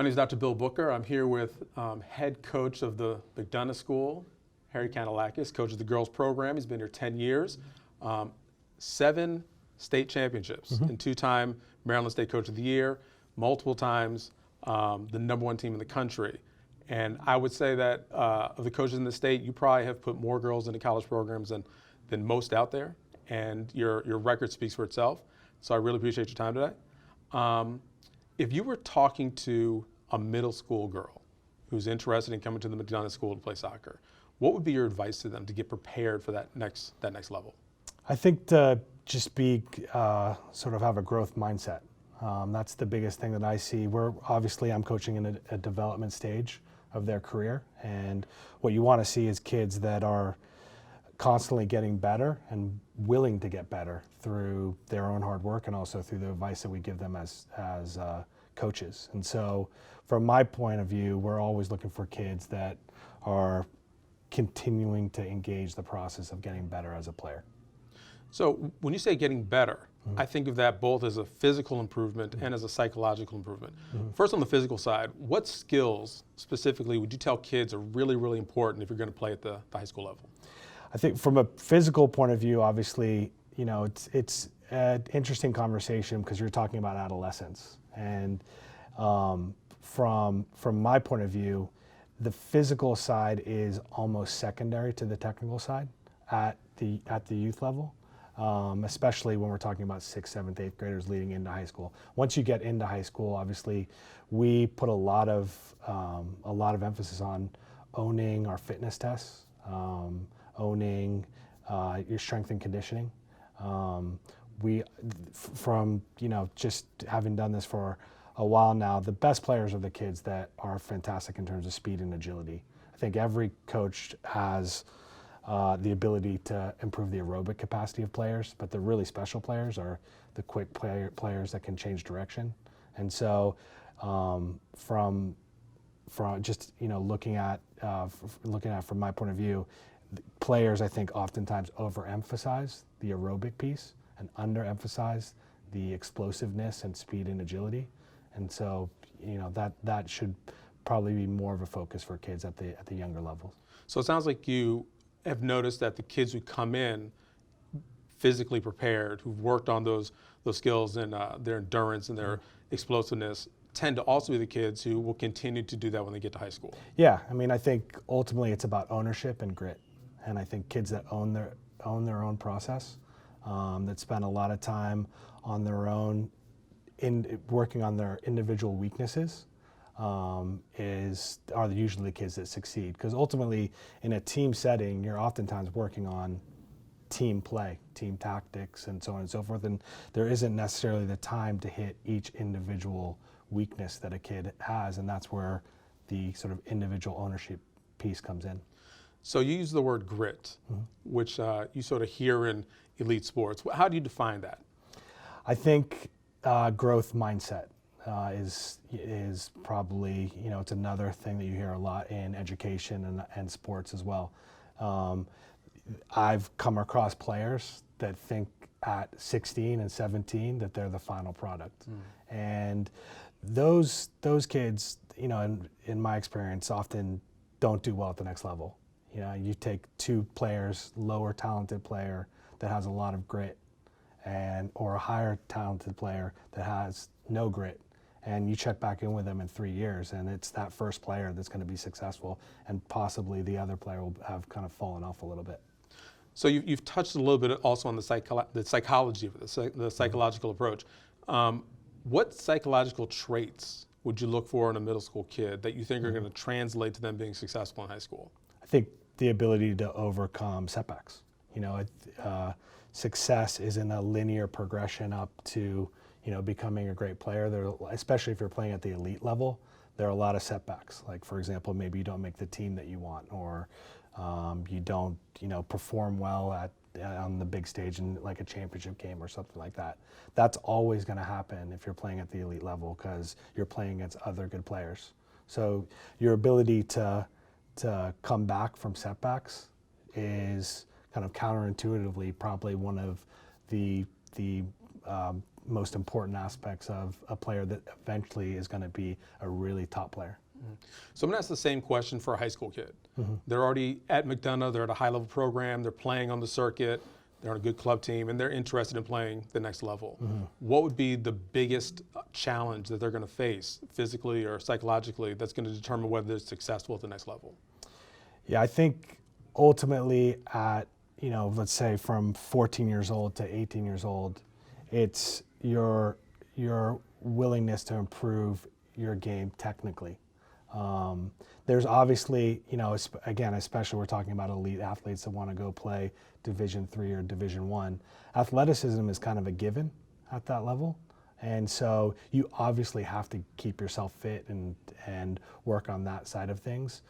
My name is Dr. Bill Booker. I'm here with head coach of the McDonogh School, Harry Canellakis, coach of the girls program. He's been here 10 years, 7 state championships, and 2-time Maryland State Coach of the Year, multiple times the #1 team in the country. And I would say that of the coaches in the state, you probably have put more girls into college programs than most out there, and your record speaks for itself. So I really appreciate your time today. If you were talking to a middle school girl who's interested in coming to the McDonogh School to play soccer, what would be your advice to them to get prepared for that next level? I think to just be sort of have a growth mindset. That's the biggest thing that I see. I'm coaching in a development stage of their career, and what you want to see is kids that are constantly getting better and willing to get better through their own hard work and also through the advice that we give them as coaches. And so from my point of view, we're always looking for kids that are continuing to engage the process of getting better as a player. So when you say getting better, I think of that both as a physical improvement and as a psychological improvement. First, on the physical side, what skills specifically would you tell kids are really, really important if you're going to play at the high school level? I think from a physical point of view, obviously, it's an interesting conversation because you're talking about adolescence. And from my point of view, the physical side is almost secondary to the technical side at the youth level. Especially when we're talking about 6th, 7th, 8th graders leading into high school. Once you get into high school, obviously, we put a lot of emphasis on owning our fitness tests, owning your strength and conditioning. Just having done this for a while now, the best players are the kids that are fantastic in terms of speed and agility. I think every coach has the ability to improve the aerobic capacity of players, but the really special players are the quick players that can change direction. And so, from just looking at from my point of view, players I think oftentimes overemphasize the aerobic piece and underemphasize the explosiveness and speed and agility. And so, that should probably be more of a focus for kids at the younger levels. So it sounds like you have noticed that the kids who come in physically prepared, who've worked on those skills and their endurance and their explosiveness, tend to also be the kids who will continue to do that when they get to high school. Yeah, I think ultimately it's about ownership and grit, and I think kids that own their own process, that spend a lot of time on their own, working on their individual weaknesses, are usually the kids that succeed. Because ultimately, in a team setting, you're oftentimes working on team play, team tactics, and so on and so forth. And there isn't necessarily the time to hit each individual weakness that a kid has, and that's where the sort of individual ownership piece comes in. So you use the word grit, which you sort of hear in elite sports. How do you define that? I think growth mindset is probably, it's another thing that you hear a lot in education and sports as well. I've come across players that think at 16 and 17 that they're the final product. And those kids, in my experience, often don't do well at the next level. You take 2 players, lower talented player that has a lot of grit, or a higher talented player that has no grit, and you check back in with them in 3 years, and it's that first player that's going to be successful, and possibly the other player will have kind of fallen off a little bit. So you've touched a little bit also on the psychology of it, the psychological approach. What psychological traits would you look for in a middle school kid that you think are going to translate to them being successful in high school? I think the ability to overcome setbacks. Success isn't a linear progression up to becoming a great player. Especially if you're playing at the elite level, there are a lot of setbacks. Like, for example, maybe you don't make the team that you want, or you don't perform well on the big stage in like a championship game or something like that. That's always going to happen if you're playing at the elite level, because you're playing against other good players. So your ability to come back from setbacks is kind of counterintuitively probably one of the most important aspects of a player that eventually is going to be a really top player. So I'm going to ask the same question for a high school kid. They're already at McDonogh, they're at a high-level program, they're playing on the circuit, they're on a good club team, and they're interested in playing the next level. What would be the biggest challenge that they're going to face physically or psychologically that's going to determine whether they're successful at the next level? Yeah, I think ultimately at, let's say from 14 years old to 18 years old, it's your willingness to improve your game technically. There's obviously, again, especially we're talking about elite athletes that want to go play Division III or Division I. Athleticism is kind of a given at that level. And so you obviously have to keep yourself fit and work on that side of things.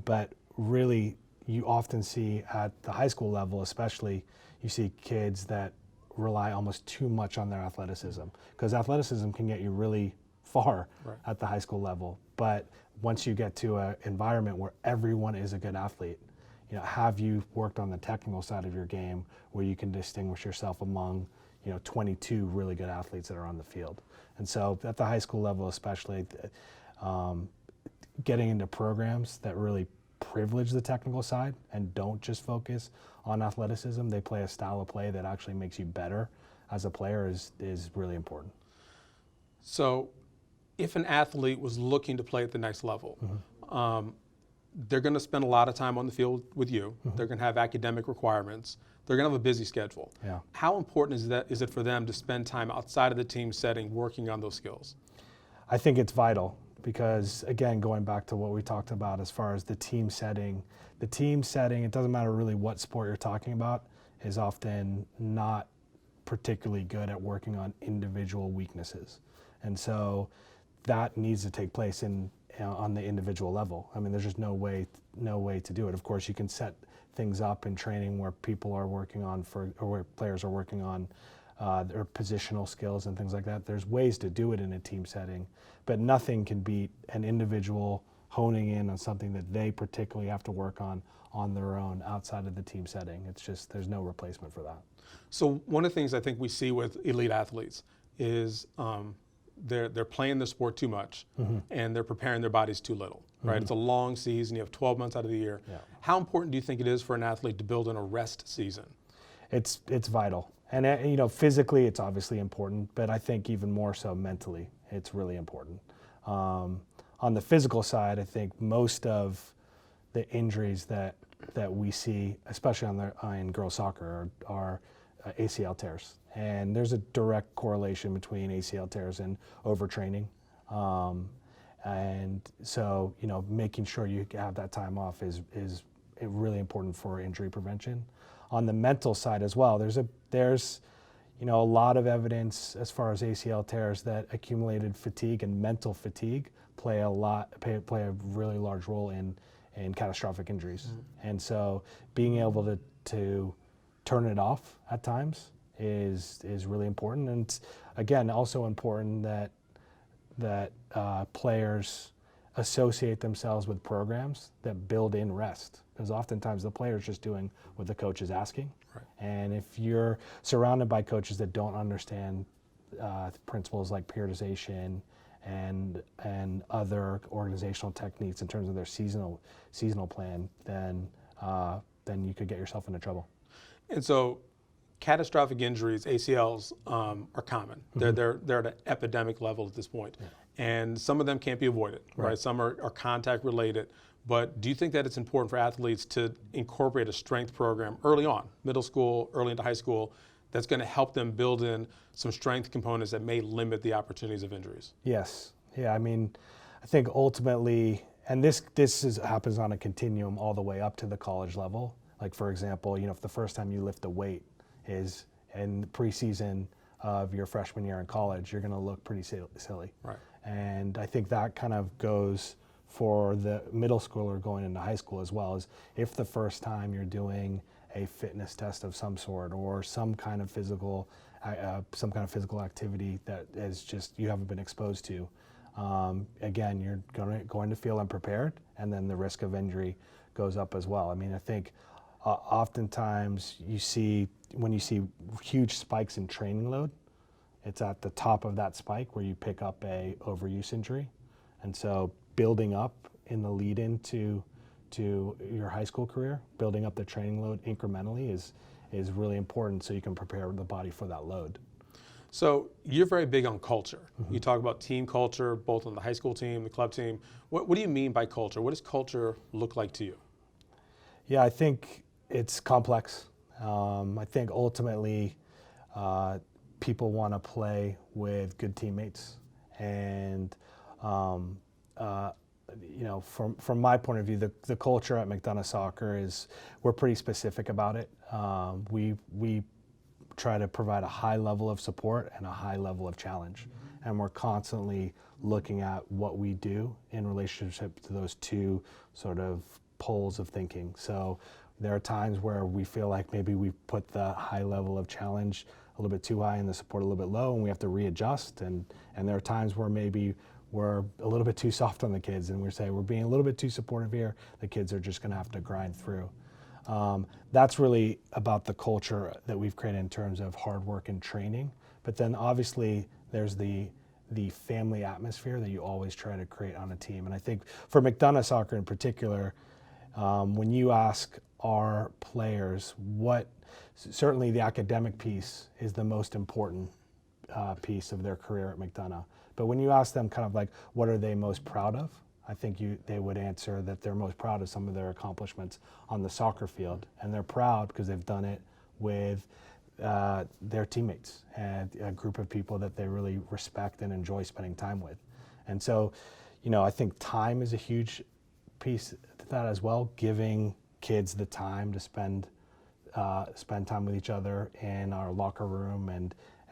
But really, you often see at the high school level, especially, you see kids that rely almost too much on their athleticism, because athleticism can get you really far at the high school level. But once you get to an environment where everyone is a good athlete, have you worked on the technical side of your game where you can distinguish yourself among 22 really good athletes that are on the field? And so at the high school level especially, getting into programs that really privilege the technical side and don't just focus on athleticism, they play a style of play that actually makes you better as a player is really important. So if an athlete was looking to play at the next level, they're going to spend a lot of time on the field with you. They're going to have academic requirements. They're going to have a busy schedule. Yeah. How important is it for them to spend time outside of the team setting working on those skills? I think it's vital because, again, going back to what we talked about as far as the team setting, it doesn't matter really what sport you're talking about, is often not particularly good at working on individual weaknesses. And so that needs to take place on the individual level. I mean, there's just no way to do it. Of course, you can set things up in training where people are working on or where players are working on their positional skills and things like that. There's ways to do it in a team setting, but nothing can beat an individual honing in on something that they particularly have to work on their own outside of the team setting. It's just, there's no replacement for that. So one of the things I think we see with elite athletes is they're playing the sport too much and they're preparing their bodies too little, right? It's a long season. You have 12 months out of the year. Yeah. How important do you think it is for an athlete to build in a rest season? It's vital. And physically it's obviously important, but I think even more so mentally, it's really important. On the physical side, I think most of the injuries that we see, especially in girls soccer, are ACL tears. And there's a direct correlation between ACL tears and overtraining. And so, making sure you have that time off is really important for injury prevention. On the mental side as well, there's a lot of evidence as far as ACL tears that accumulated fatigue and mental fatigue play a really large role in catastrophic injuries. And so being able to turn it off at times is really important. And it's, again, also important that players associate themselves with programs that build in rest, because oftentimes the player's just doing what the coach is asking. Right. And if you're surrounded by coaches that don't understand principles like periodization and other organizational techniques in terms of their seasonal plan, then you could get yourself into trouble. And so catastrophic injuries, ACLs, are common. They're at an epidemic level at this point. Yeah. And some of them can't be avoided, right? Some are contact related. But do you think that it's important for athletes to incorporate a strength program early on, middle school, early into high school, that's going to help them build in some strength components that may limit the opportunities of injuries? Yes. Yeah, I mean, I think ultimately, and this happens on a continuum all the way up to the college level. Like, for example, if the first time you lift a weight is in the preseason of your freshman year in college, you're going to look pretty silly. Right. And I think that kind of goes for the middle schooler going into high school as well, as if the first time you're doing a fitness test of some sort or some kind of physical activity that is just you haven't been exposed to, again, you're going to feel unprepared, and then the risk of injury goes up as well. I mean, I think oftentimes when you see huge spikes in training load, it's at the top of that spike where you pick up a overuse injury. And so building up in the lead into your high school career, building up the training load incrementally is really important so you can prepare the body for that load. So you're very big on culture. You talk about team culture, both on the high school team, the club team. What do you mean by culture? What does culture look like to you? Yeah, I think it's complex. I think ultimately people want to play with good teammates. And, from my point of view, the culture at McDonogh Soccer is, we're pretty specific about it. We try to provide a high level of support and a high level of challenge. And we're constantly looking at what we do in relationship to those two sort of poles of thinking. So there are times where we feel like maybe we put the high level of challenge a little bit too high and the support a little bit low, and we have to readjust. And there are times where maybe we're a little bit too soft on the kids and we say we're being a little bit too supportive here. The kids are just going to have to grind through. That's really about the culture that we've created in terms of hard work and training. But then obviously there's the family atmosphere that you always try to create on a team. And I think for McDonogh Soccer in particular, when you ask our players certainly the academic piece is the most important piece of their career at McDonogh. But when you ask them kind of like, what are they most proud of? I think they would answer that they're most proud of some of their accomplishments on the soccer field. And they're proud because they've done it with their teammates and a group of people that they really respect and enjoy spending time with. And so, I think time is a huge piece to that as well, giving kids the time to spend time with each other in our locker room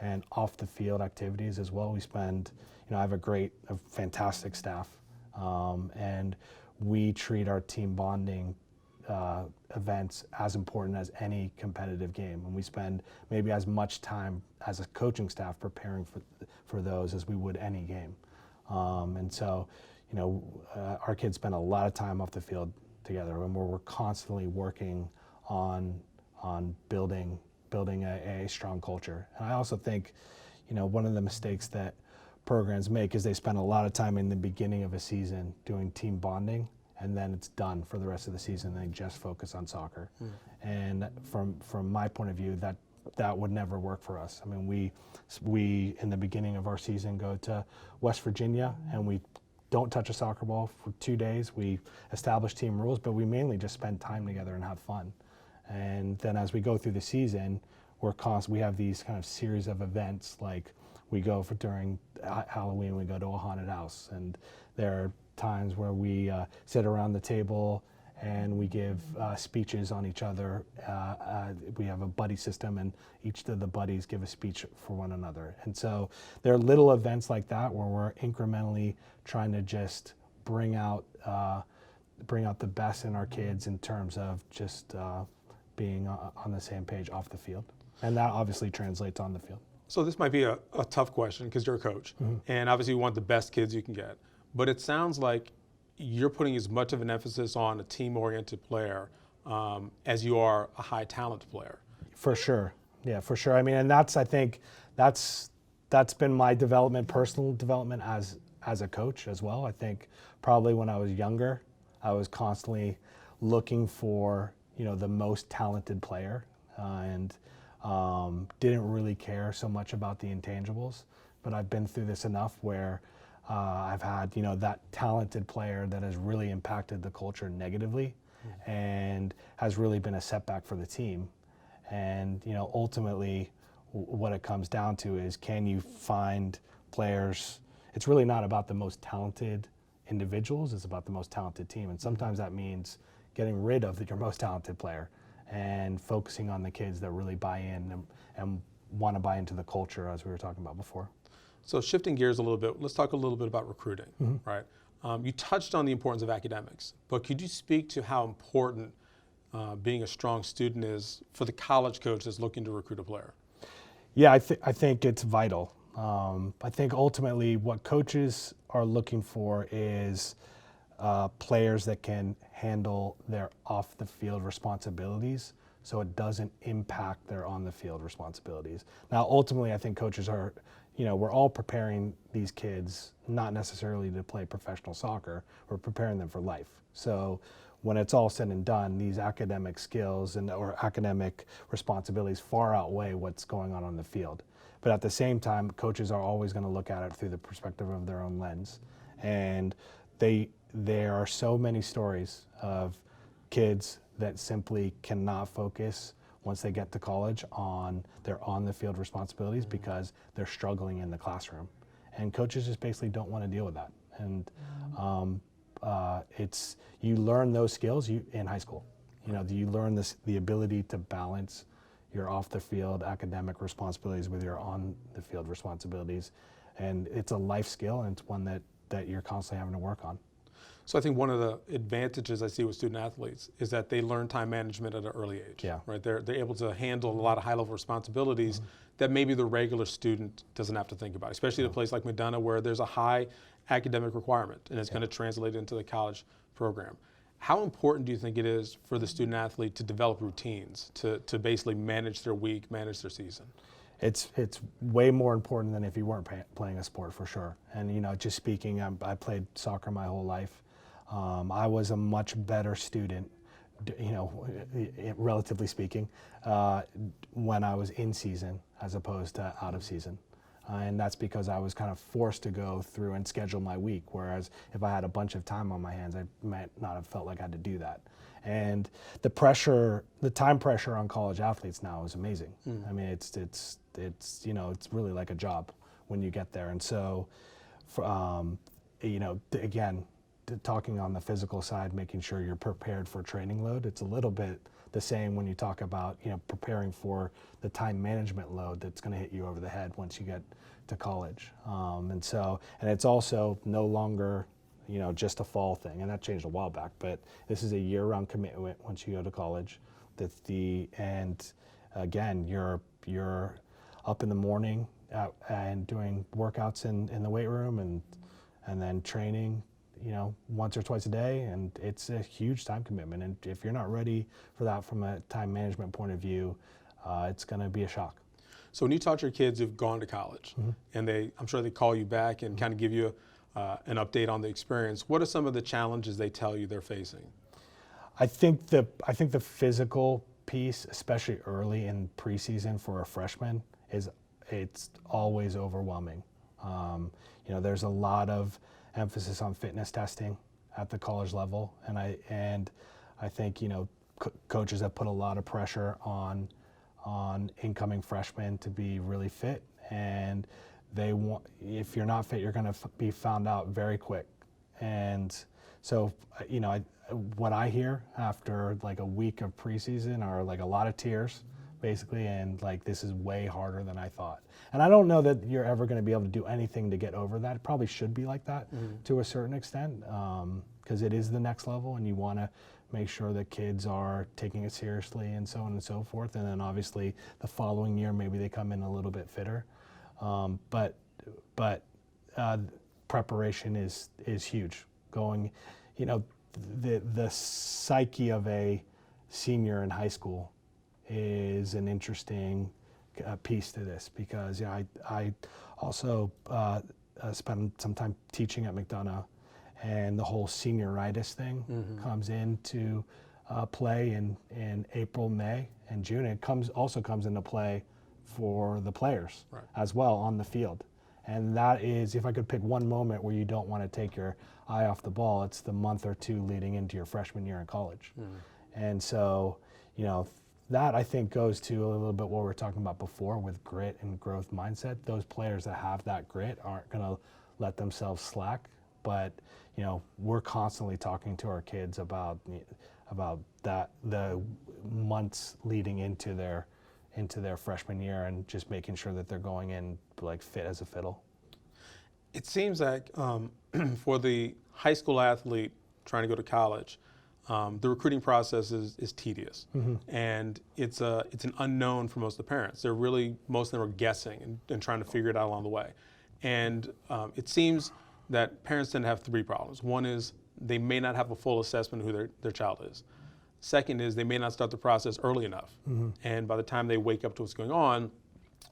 and off the field activities as well. We spend, I have a fantastic staff. And we treat our team bonding events as important as any competitive game. And we spend maybe as much time as a coaching staff preparing for those as we would any game. And so, our kids spend a lot of time off the field together, and we're constantly working on building a strong culture. And I also think, one of the mistakes that programs make is they spend a lot of time in the beginning of a season doing team bonding, and then it's done for the rest of the season. They just focus on soccer. And from my point of view, that would never work for us. I mean, we in the beginning of our season go to West Virginia and we don't touch a soccer ball for 2 days. We establish team rules, but we mainly just spend time together and have fun. And then as we go through the season, we have these kind of series of events, like we go during Halloween, we go to a haunted house, and there are times where we sit around the table and we give speeches on each other. We have a buddy system, and each of the buddies give a speech for one another. And so there are little events like that where we're incrementally trying to just bring out the best in our kids in terms of just being on the same page off the field. And that obviously translates on the field. So this might be a tough question because you're a coach, and obviously you want the best kids you can get. But it sounds like you're putting as much of an emphasis on a team-oriented player as you are a high-talent player. For sure, yeah, for sure. I mean, and I think that's been my personal development as a coach as well. I think probably when I was younger, I was constantly looking for the most talented player and didn't really care so much about the intangibles. But I've been through this enough where I've had that talented player that has really impacted the culture negatively and has really been a setback for the team. And ultimately what it comes down to is, can you find players? It's really not about the most talented individuals, it's about the most talented team. And sometimes that means getting rid of your most talented player and focusing on the kids that really buy in and want to buy into the culture, as we were talking about before. So shifting gears a little bit, let's talk a little bit about recruiting, right? You touched on the importance of academics, but could you speak to how important being a strong student is for the college coach that's looking to recruit a player? Yeah, I think it's vital. I think ultimately what coaches are looking for is players that can handle their off-the-field responsibilities so it doesn't impact their on-the-field responsibilities. Now, ultimately, I think coaches are, we're all preparing these kids not necessarily to play professional soccer, we're preparing them for life. So when it's all said and done, these academic skills or academic responsibilities far outweigh what's going on the field. But at the same time, coaches are always going to look at it through the perspective of their own lens. And there are so many stories of kids that simply cannot focus once they get to college on their on-the-field responsibilities because they're struggling in the classroom. And coaches just basically don't want to deal with that. And you learn those skills in high school. You learn the ability to balance your off-the-field academic responsibilities with your on-the-field responsibilities. And it's a life skill, and it's one that you're constantly having to work on. So I think one of the advantages I see with student athletes is that they learn time management at an early age. Yeah. Right? They're able to handle a lot of high-level responsibilities that maybe the regular student doesn't have to think about, especially at a place like McDonogh where there's a high academic requirement and it's going to translate into the college program. How important do you think it is for the student athlete to develop routines to basically manage their week, manage their season? It's way more important than if you weren't playing a sport, for sure. And just speaking, I played soccer my whole life. I was a much better student, relatively speaking, when I was in season as opposed to out of season. And that's because I was kind of forced to go through and schedule my week, whereas if I had a bunch of time on my hands, I might not have felt like I had to do that. And the time pressure on college athletes now is amazing. I mean, it's really like a job when you get there. And so, again, talking on the physical side, making sure you're prepared for training load, it's a little bit the same when you talk about, preparing for the time management load that's going to hit you over the head once you get to college. And it's also no longer, just a fall thing, and that changed a while back, but this is a year-round commitment once you go to college. And again, you're up in the morning and doing workouts in the weight room and then training, once or twice a day, and it's a huge time commitment. And if you're not ready for that from a time management point of view, it's going to be a shock. So when you talk to your kids who've gone to college, and I'm sure they call you back and kind of give you an update on the experience, what are some of the challenges they tell you they're facing? I think the physical piece, especially early in preseason for a freshman, it's always overwhelming. There's a lot of emphasis on fitness testing at the college level, and I think coaches have put a lot of pressure on incoming freshmen to be really fit, and if you're not fit, you're going to be found out very quick. And so what I hear after like a week of preseason are like a lot of tears, basically, and like, this is way harder than I thought. And I don't know that you're ever going to be able to do anything to get over that. It probably should be like that to a certain extent, because it is the next level, and you want to make sure that kids are taking it seriously and so on and so forth. And then obviously the following year, maybe they come in a little bit fitter. But preparation is huge. Going, the psyche of a senior in high school is an interesting piece to this, because I also spent some time teaching at McDonogh, and the whole senioritis thing comes into play in April, May, and June. It also comes into play for the players as well on the field. And that is, if I could pick one moment where you don't want to take your eye off the ball, it's the month or two leading into your freshman year in college. And so, that I think goes to a little bit what we were talking about before with grit and growth mindset. Those players that have that grit aren't going to let themselves slack. But, we're constantly talking to our kids about that, the months leading into their freshman year, and just making sure that they're going in like fit as a fiddle. It seems like for the high school athlete trying to go to college, the recruiting process is tedious, and it's an unknown for most of the parents. Most of them are guessing and trying to figure it out along the way. And it seems that parents tend to have three problems. One is they may not have a full assessment of who their child is. Second is they may not start the process early enough. And by the time they wake up to what's going on,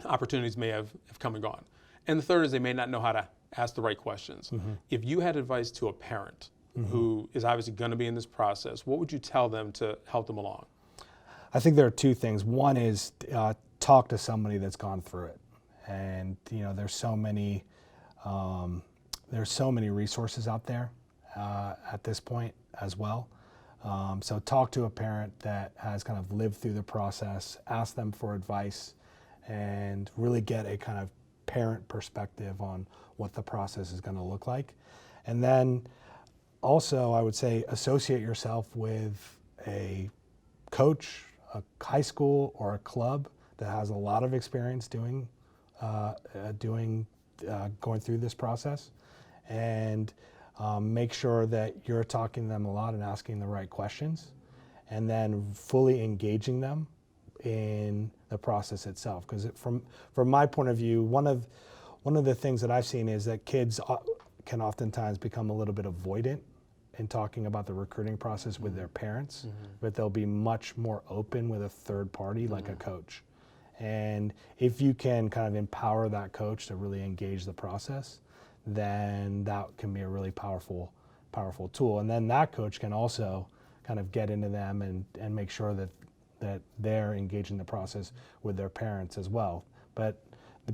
opportunities may have come and gone. And the third is they may not know how to ask the right questions. If you had advice to a parent who is obviously going to be in this process, what would you tell them to help them along? I think there are two things. One is talk to somebody that's gone through it. And there's so many resources out there at this point as well. So talk to a parent that has kind of lived through the process, ask them for advice, and really get a kind of parent perspective on what the process is going to look like. And then also, I would say, associate yourself with a coach, a high school, or a club that has a lot of experience going through this process, and make sure that you're talking to them a lot and asking the right questions, and then fully engaging them in the process itself. Because from my point of view, one of the things that I've seen is that kids can oftentimes become a little bit avoidant in talking about the recruiting process with their parents, but they'll be much more open with a third party like a coach. And if you can kind of empower that coach to really engage the process, then that can be a really powerful tool. And then that coach can also kind of get into them and make sure that they're engaging the process with their parents as well. But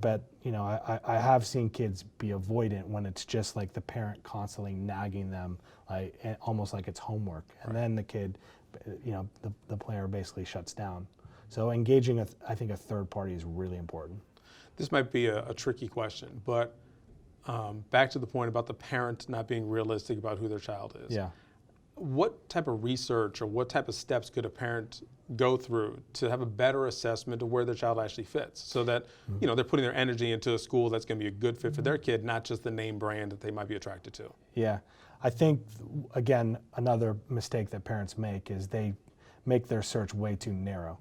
I have seen kids be avoidant when it's just like the parent constantly nagging them, like almost like it's homework. And then the kid, the player basically shuts down. So engaging, I think, a third party is really important. This might be a tricky question, but back to the point about the parent not being realistic about who their child is. Yeah. What type of research or what type of steps could a parent go through to have a better assessment of where their child actually fits, so that they're putting their energy into a school that's going to be a good fit for their kid, not just the name brand that they might be attracted to? Yeah, I think again another mistake that parents make is they make their search way too narrow,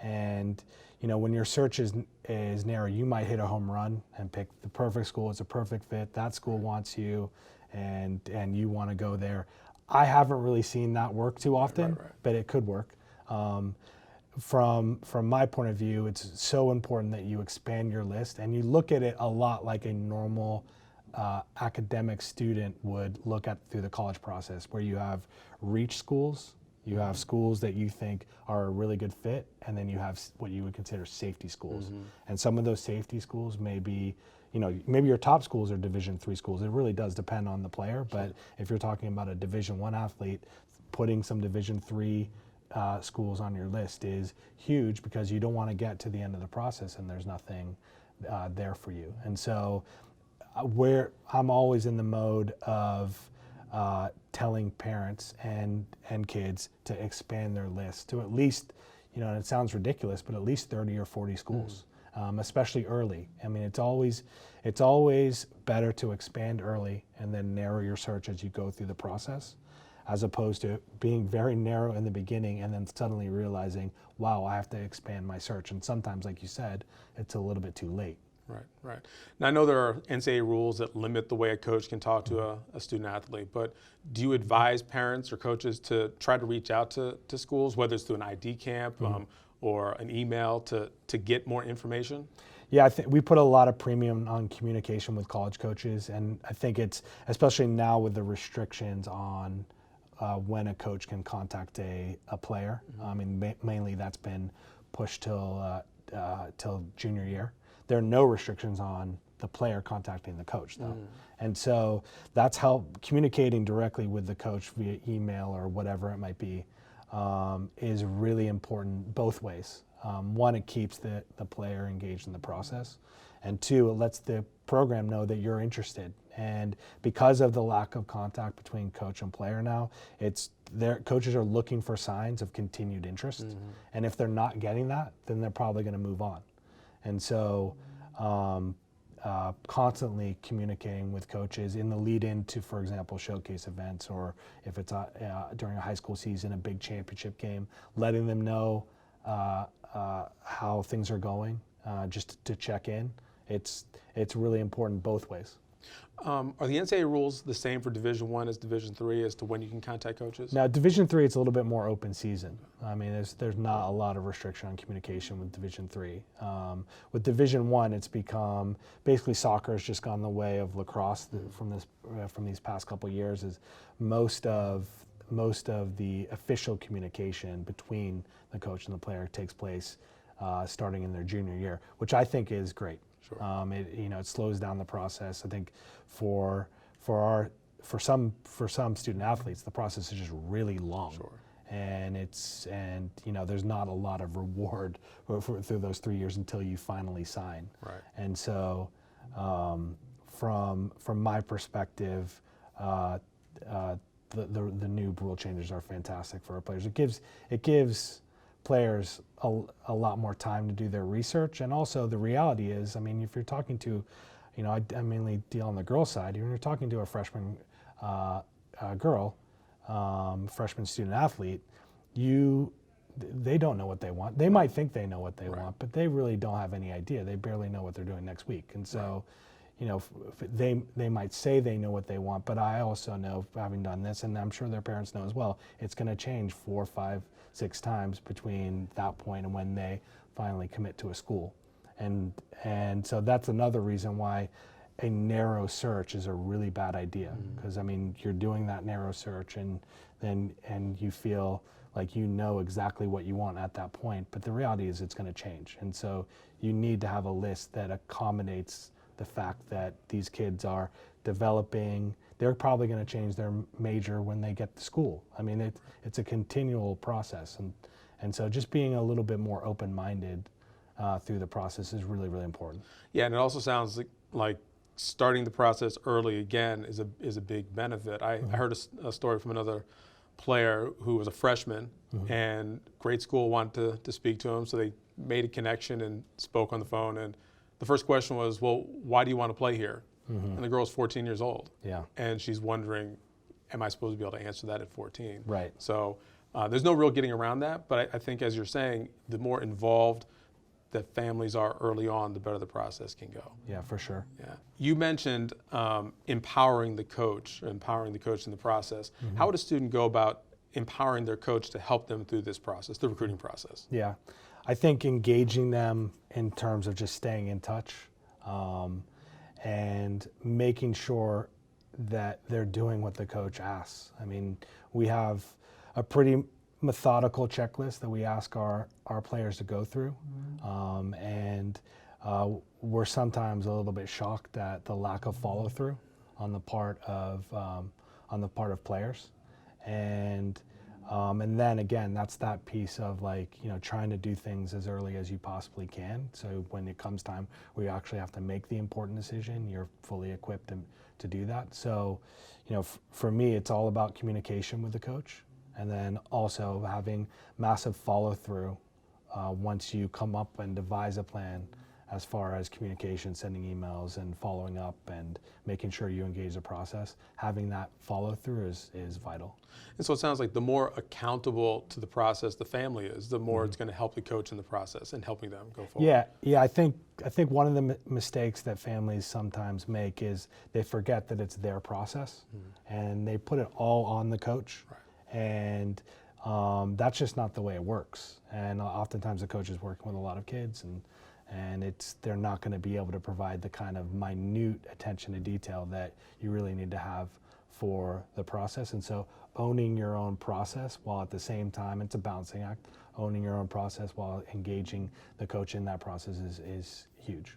and when your search is narrow, you might hit a home run and pick the perfect school. It's a perfect fit. That school wants you, and you want to go there. I haven't really seen that work too often, right. but it could work. From my point of view, it's so important that you expand your list and you look at it a lot like a normal academic student would look at through the college process, where you have reach schools, you have schools that you think are a really good fit, and then you have what you would consider safety schools. And some of those safety schools may be, maybe your top schools are Division III schools. It really does depend on the player, but if you're talking about a Division I athlete, putting some Division III schools on your list is huge, because you don't want to get to the end of the process and there's nothing there for you. And so where I'm always in the mode of telling parents and kids to expand their list to at least, and it sounds ridiculous, but at least 30 or 40 schools, especially early. I mean, it's always better to expand early and then narrow your search as you go through the process, as opposed to being very narrow in the beginning and then suddenly realizing, wow, I have to expand my search. And sometimes, like you said, it's a little bit too late. Right. Now, I know there are NCAA rules that limit the way a coach can talk to a student athlete, but do you advise parents or coaches to try to reach out to schools, whether it's through an ID camp or an email, to get more information? Yeah, I think we put a lot of premium on communication with college coaches, and I think it's, especially now with the restrictions on when a coach can contact a player. I mean, mainly that's been pushed till junior year. There are no restrictions on the player contacting the coach, though. And so that's how communicating directly with the coach via email or whatever it might be is really important both ways. One, it keeps the player engaged in the process. And two, it lets the program know that you're interested. And because of the lack of contact between coach and player now, coaches are looking for signs of continued interest. And if they're not getting that, then they're probably going to move on. And so constantly communicating with coaches in the lead into, for example, showcase events, or if it's during a high school season, a big championship game, letting them know how things are going, just to check in. It's really important both ways. Are the NCAA rules the same for Division I as Division III as to when you can contact coaches? Now, Division III, it's a little bit more open season. I mean, there's not a lot of restriction on communication with Division III. With Division I, it's become basically soccer has just gone the way of lacrosse from these past couple of years. Is most of the official communication between the coach and the player takes place starting in their junior year, which I think is great. Sure. It slows down the process. I think for some student athletes, the process is just really long. Sure. And there's not a lot of reward through those 3 years until you finally sign. Right. And so, from my perspective, the new rule changes are fantastic for our players. It gives players a lot more time to do their research, and also the reality is, I mean, if you're talking to, I mainly deal on the girls' side. When you're talking to a freshman freshman student athlete, they don't know what they want. They might think they know what they want, but they really don't have any idea. They barely know what they're doing next week, and so. They might say they know what they want, but I also know, having done this, and I'm sure their parents know as well, it's going to change 4, 5, 6 times between that point and when they finally commit to a school. And so that's another reason why a narrow search is a really bad idea, because I mean, you're doing that narrow search and you feel like you know exactly what you want at that point, but the reality is it's going to change. And so you need to have a list that accommodates the fact that these kids are developing. They're probably going to change their major when they get to school. I mean, it's a continual process, and so just being a little bit more open-minded through the process is really, really important. Yeah, and it also sounds like starting the process early again is a big benefit. I heard a story from another player who was a freshman, and grade school wanted to speak to him, so they made a connection and spoke on the phone. And the first question was, well, why do you want to play here? And the girl's 14 years old. Yeah. And she's wondering, am I supposed to be able to answer that at 14? Right. So there's no real getting around that, but I think, as you're saying, the more involved that families are early on, the better the process can go. Yeah, for sure. Yeah. You mentioned empowering the coach in the process. How would a student go about empowering their coach to help them through this process, the recruiting process? Yeah. I think engaging them in terms of just staying in touch and making sure that they're doing what the coach asks. I mean, we have a pretty methodical checklist that we ask our players to go through, and we're sometimes a little bit shocked at the lack of follow through on the part of players, and then again, that's that piece of trying to do things as early as you possibly can. So when it comes time where you actually have to make the important decision, you're fully equipped to do that. So, for me, it's all about communication with the coach, and then also having massive follow through once you come up and devise a plan, as far as communication, sending emails and following up and making sure you engage the process. Having that follow through is vital. And so it sounds like the more accountable to the process the family is, the more it's going to help the coach in the process and helping them go forward. Yeah. I think one of the mistakes that families sometimes make is they forget that it's their process, and they put it all on the coach. Right. And that's just not the way it works. And oftentimes the coach is working with a lot of kids, and they're not going to be able to provide the kind of minute attention to detail that you really need to have for the process. And so owning your own process while at the same time, it's a balancing act, owning your own process while engaging the coach in that process is huge.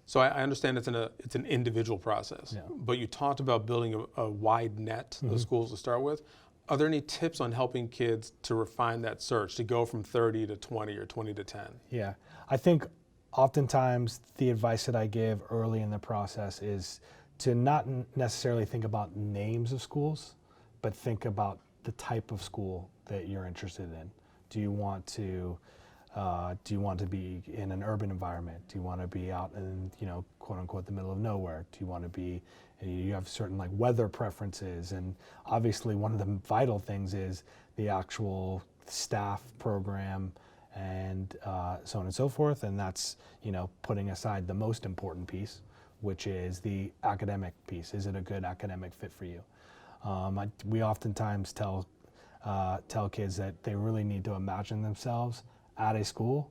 So I understand it's an individual process, but you talked about building a wide net of schools to start with. Are there any tips on helping kids to refine that search, to go from 30 to 20 or 20 to 10? Yeah, I think oftentimes the advice that I give early in the process is to not necessarily think about names of schools, but think about the type of school that you're interested in. Do you want to be in an urban environment? Do you want to be out in, quote unquote, the middle of nowhere? Do you want to be, you have certain weather preferences, and obviously one of the vital things is the actual staff program and so on and so forth, and that's putting aside the most important piece. which is the academic piece. Is it a good academic fit for you? We oftentimes tell kids that they really need to imagine themselves at a school,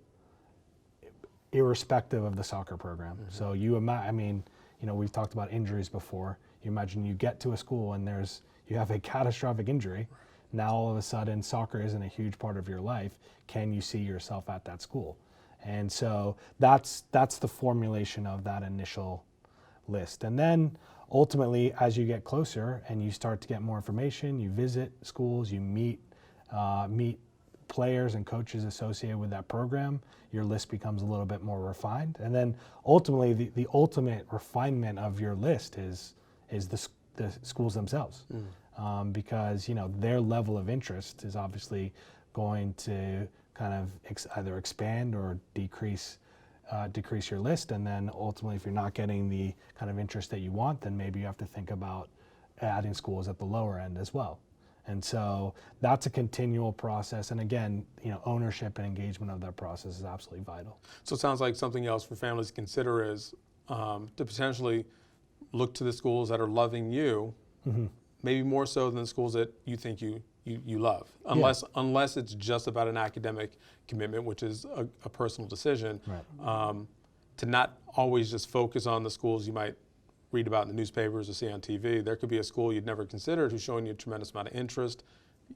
irrespective of the soccer program. So we've talked about injuries before. You imagine you get to a school and you have a catastrophic injury. Now all of a sudden soccer isn't a huge part of your life. Can you see yourself at that school? And so that's the formulation of that initial list. And then ultimately, as you get closer and you start to get more information, you visit schools, you meet players and coaches associated with that program, your list becomes a little bit more refined. And then ultimately, the ultimate refinement of your list is the schools themselves. Because their level of interest is obviously going to kind of either expand or decrease your list. And then ultimately, if you're not getting the kind of interest that you want, then maybe you have to think about adding schools at the lower end as well. And so that's a continual process. And again, ownership and engagement of that process is absolutely vital. So it sounds like something else for families to consider is to potentially look to the schools that are loving you, maybe more so than the schools that you think you love, unless it's just about an academic commitment, which is a personal decision. Right. To not always just focus on the schools you might read about in the newspapers or see on TV. There could be a school you'd never considered who's showing you a tremendous amount of interest.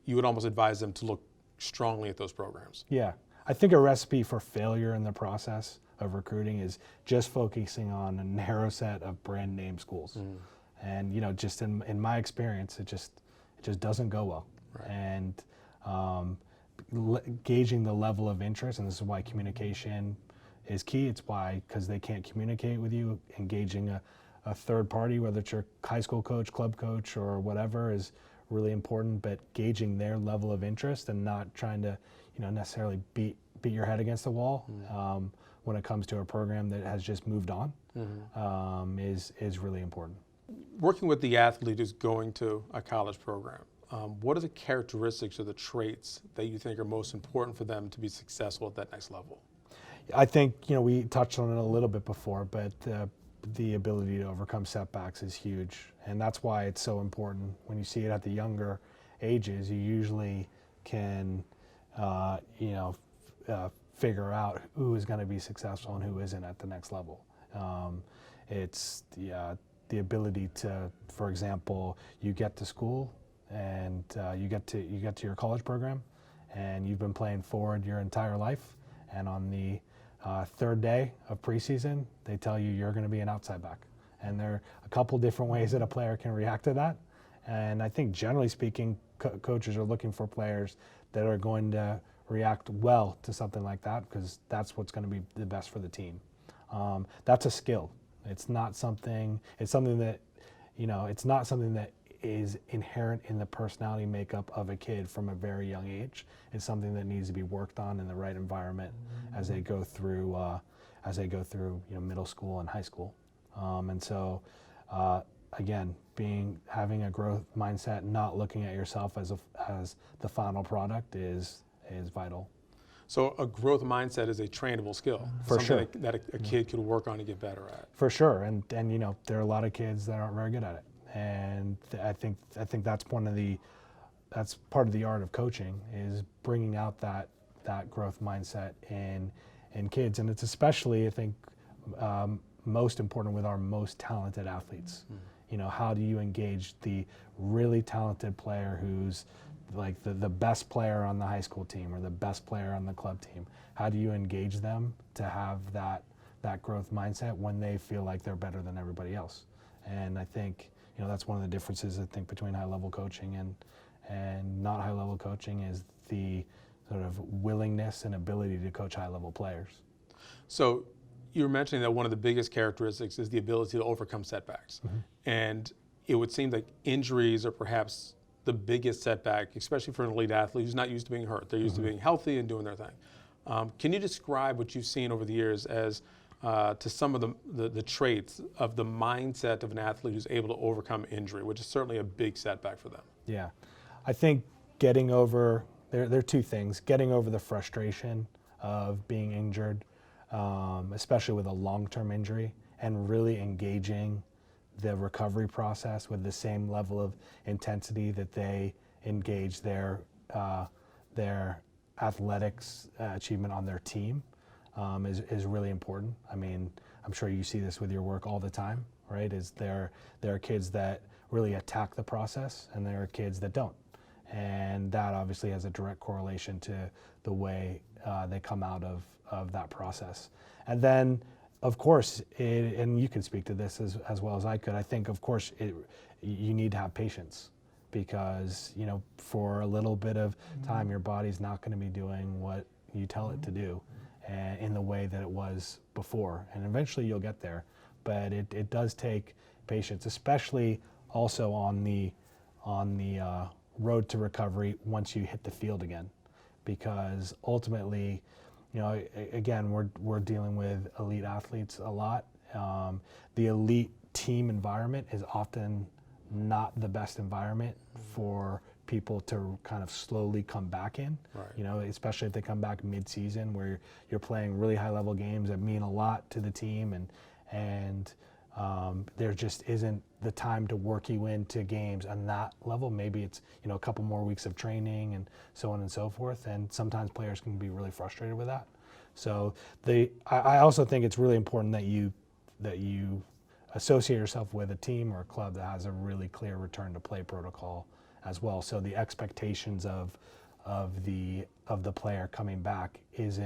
You would almost advise them to look strongly at those programs. Yeah, I think a recipe for failure in the process of recruiting is just focusing on a narrow set of brand name schools. And just in my experience, it just doesn't go well. Right. And gauging the level of interest, and this is why communication is key. It's why, because they can't communicate with you, engaging a third party, whether it's your high school coach, club coach, or whatever, is really important. But gauging their level of interest and not trying to necessarily beat your head against the wall when it comes to a program that has just moved on is really important. Working with the athlete who's going to a college program, what are the characteristics or the traits that you think are most important for them to be successful at that next level? I think, we touched on it a little bit before, but the ability to overcome setbacks is huge. And that's why it's so important. When you see it at the younger ages, you usually can, figure out who is going to be successful and who isn't at the next level. It's the ability to, for example, you get to school and you get to your college program, and you've been playing forward your entire life, and on the third day of preseason, they tell you you're going to be an outside back. And there are a couple different ways that a player can react to that. And I think generally speaking, coaches are looking for players that are going to react well to something like that, because that's what's going to be the best for the team. That's a skill. It's not something. It's something that, it's not something that is inherent in the personality makeup of a kid from a very young age. It's something that needs to be worked on in the right environment as they go through middle school and high school. And so again, having a growth mindset, not looking at yourself as the final product is vital. So a growth mindset is a trainable skill. For sure. Something that a kid could work on to get better at. For sure. And there are a lot of kids that aren't very good at it. And I think that's part of the art of coaching, is bringing out that growth mindset in kids. And it's especially, I think, most important with our most talented athletes. How do you engage the really talented player who's like the best player on the high school team or the best player on the club team? How do you engage them to have that growth mindset when they feel like they're better than everybody else? And I think that's one of the differences, I think, between high-level coaching and not high-level coaching, is the sort of willingness and ability to coach high-level players. So you were mentioning that one of the biggest characteristics is the ability to overcome setbacks. And it would seem like injuries are perhaps the biggest setback, especially for an elite athlete who's not used to being hurt. They're used to being healthy and doing their thing. Can you describe what you've seen over the years as to some of the traits of the mindset of an athlete who's able to overcome injury, which is certainly a big setback for them? Yeah, I think getting over, there are two things: getting over the frustration of being injured, especially with a long-term injury, and really engaging the recovery process with the same level of intensity that they engage their athletics achievement on their team is really important. I mean, I'm sure you see this with your work all the time, right? Is there are kids that really attack the process, and there are kids that don't, and that obviously has a direct correlation to the way they come out of that process. And then, of course, and you can speak to this as well as I could, I think, of course, you need to have patience, because, you know, for a little bit of time, your body's not going to be doing what you tell it to do in the way that it was before. And eventually you'll get there. But it does take patience, especially also on the road to recovery once you hit the field again. Because ultimately, you know, again, we're dealing with elite athletes a lot. The elite team environment is often not the best environment for people to kind of slowly come back in. Right. You know, especially if they come back mid-season, where you're playing really high-level games that mean a lot to the team, and there just isn't the time to work you into games on that level. Maybe it's, you know, a couple more weeks of training and so on and so forth, and sometimes players can be really frustrated with that. So I also think it's really important that you associate yourself with a team or a club that has a really clear return to play protocol as well. So the expectations of the player coming back is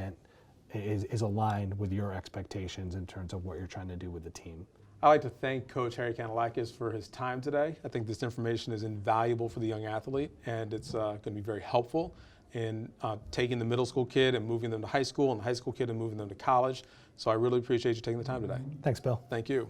aligned with your expectations in terms of what you're trying to do with the team. I'd like to thank Coach Harry Canellakis for his time today. I think this information is invaluable for the young athlete, and it's going to be very helpful in taking the middle school kid and moving them to high school, and the high school kid and moving them to college. So I really appreciate you taking the time today. Thanks, Bill. Thank you.